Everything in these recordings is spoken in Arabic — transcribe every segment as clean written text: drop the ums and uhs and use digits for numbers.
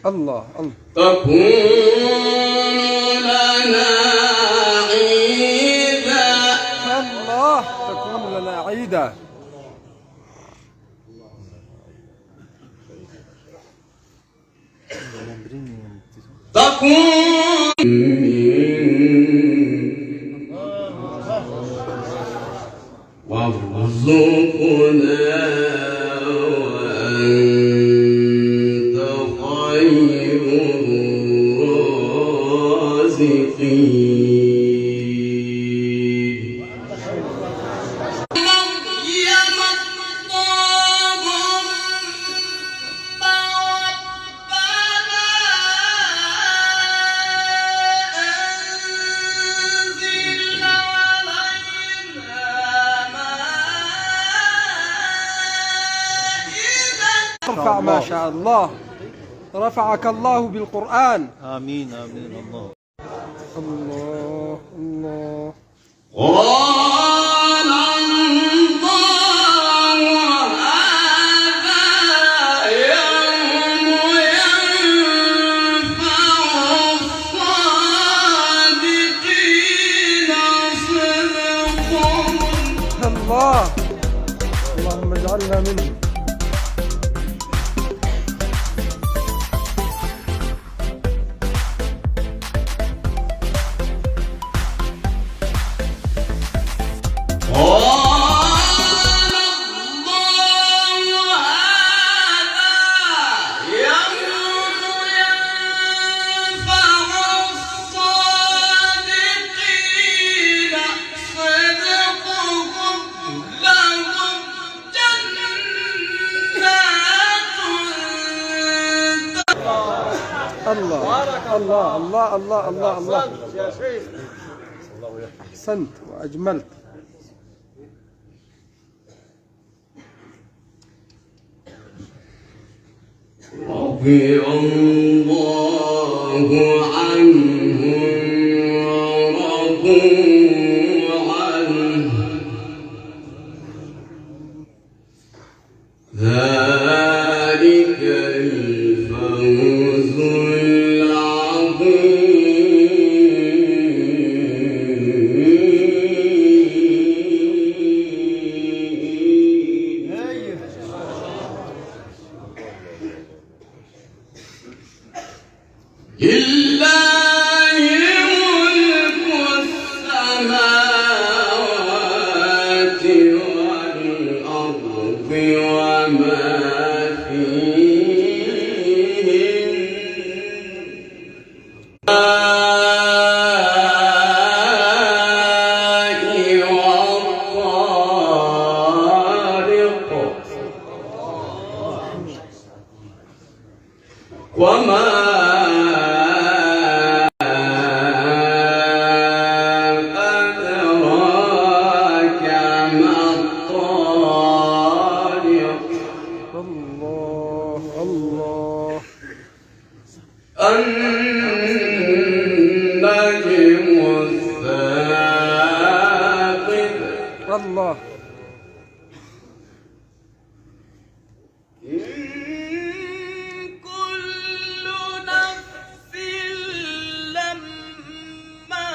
الله الله. تكون لنا عيدا. الله تكون لنا عيدا. تكون وارزقنا وأنت خير الرازقين. ارفع ما شاء الله، رفعك الله بالقرآن. آمين آمين. الله الله الله. قال الله هذا يوم ينفع الصادقين صدقهم. الله اللهم اجعلنا منه. الله الله الله الله الله الله. أحسنت وأجملت. رضي الله عنهم ورضوا عنه ذلك الفوز العظيم. لله ملك السماوات والأرض وما فيهن والطارق وما أدراك ما الطارق. الله الله. النجم الثاقب. الله كل نفس لما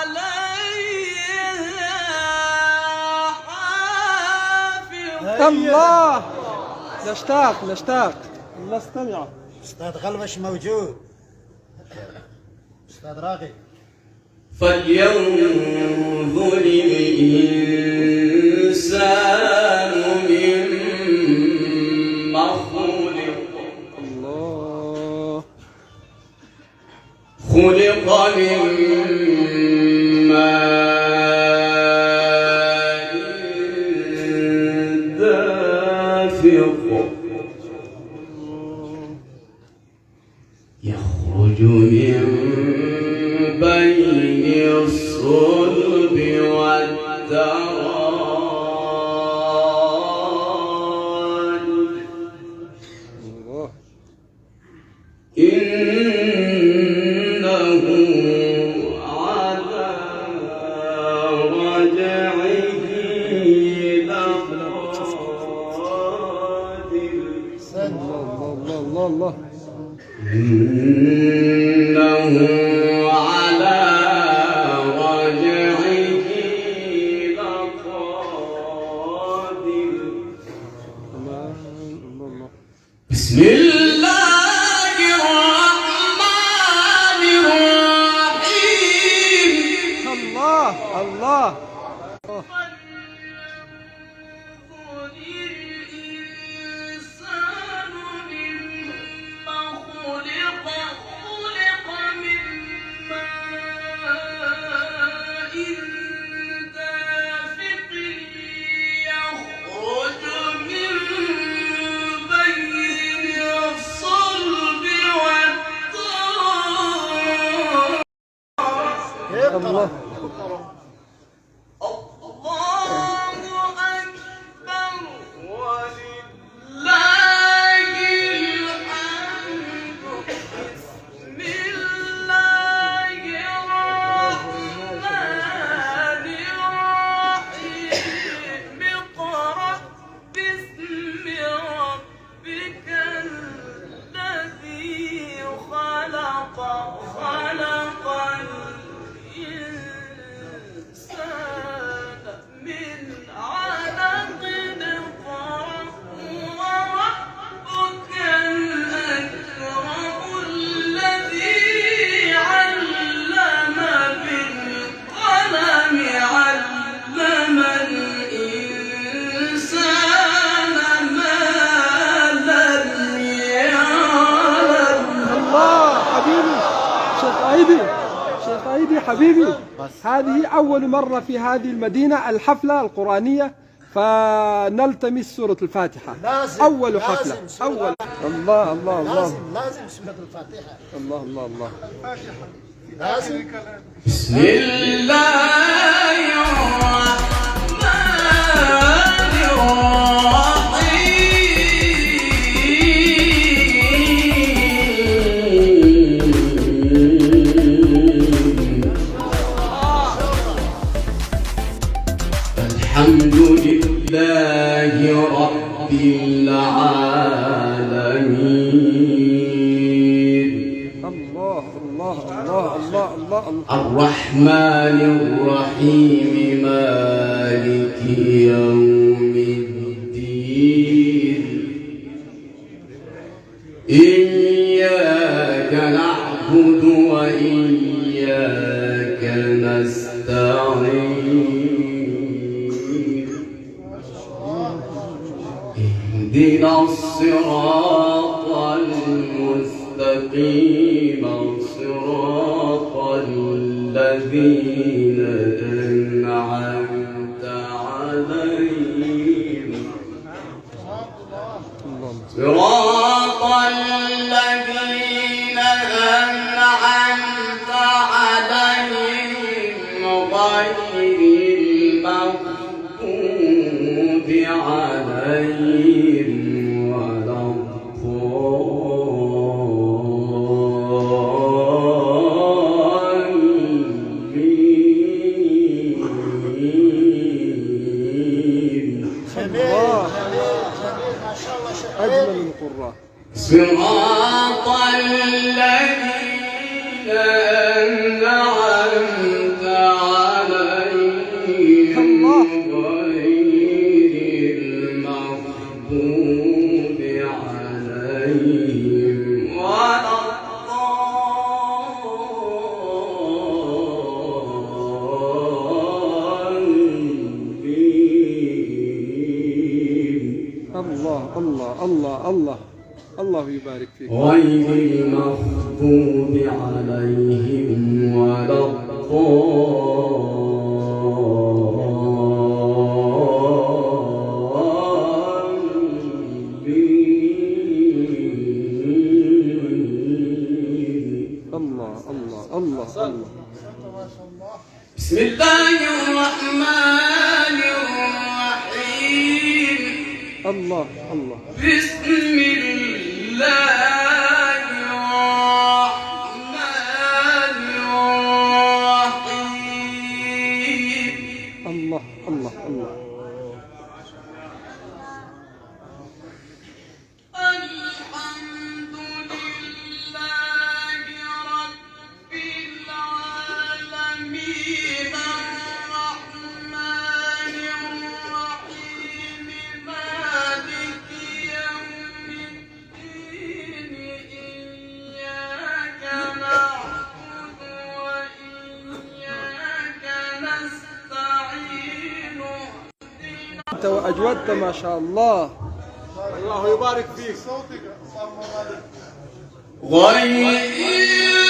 عليها حافظ. الله. نشتاق نشتاق نستمع. أستاذ غلوش موجود. أستاذ راغب. فلينظر الإنسان مما خلق. الله. خلق من ماء دافق يخرج من بين الصلب والترائب. الله. إنه على رجعه لقادر. الله الله الله الله. إنه على رجعه لقادر. بسم الله الرحمن الرحيم. الله الله. الله شيخ عيدي حبيبي، هذه أول مرة في هذه المدينة الحفلة القرآنية، فنلتمس سورة الفاتحة. أول حفلة. أول. الله الله الله. لازم سورة الفاتحة. الله الله الله. لازم. بسم الله الرحمن الحمد لله رب العالمين. الله الله الله الله الله. الرحمن الرحيم مالك يوم الدين. إياك نعبد وإياك نستعين. اهدنا الصراط المستقيم صراط الذين أنعمت عليهم. صراط الذين أنعمت عليهم غير المغضوب عليهم ولا الضالين. أجمل القراء. صراط الذين أنعمت عليهم غير المغضوب عليهم ولا الضالين. الله الله الله الله. الله يبارك فيك. غير المغضوب عليهم ولا الضالين. الله الله الله الله. بسم الله الرحمن الرحيم. الله الله. بسم الله الرحمن الرحيم. الله الله الله. الحمد لله أحسنت وأجودت ما شاء الله. الله يبارك فيك. غير